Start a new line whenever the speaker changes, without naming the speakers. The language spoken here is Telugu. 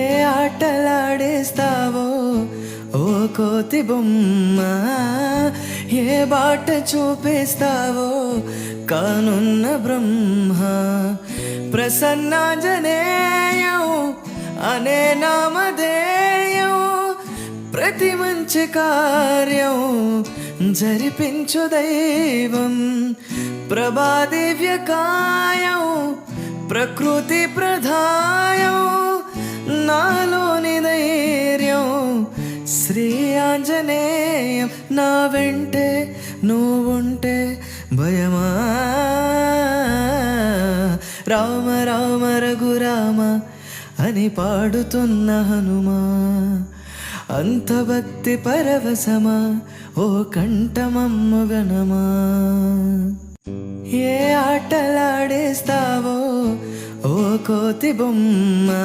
ఏ ఆటలాడేస్తావో ఓ కోతి బొమ్మ, ఏ బాట చూపిస్తావో కానున్న బ్రహ్మ. ప్రసన్నాంజనేయం అనే నామధేయం ప్రతి మంచి కార్యం జరిపించు దైవం. ప్రభాదివ్యకాయం ప్రకృతి ప్రధాయం నాలోని ధైర్యం శ్రీ ఆంజనేయం. నా వెంటే నువ్వుంటే భయమా? రామ రామ రఘురామ అని పాడుతున్న హనుమా, అంత భక్తి పరవశమా ఓ కంఠమమ్మ గణమా. ఏ ఆటలాడేస్తావో ఓ కోతి బొమ్మ.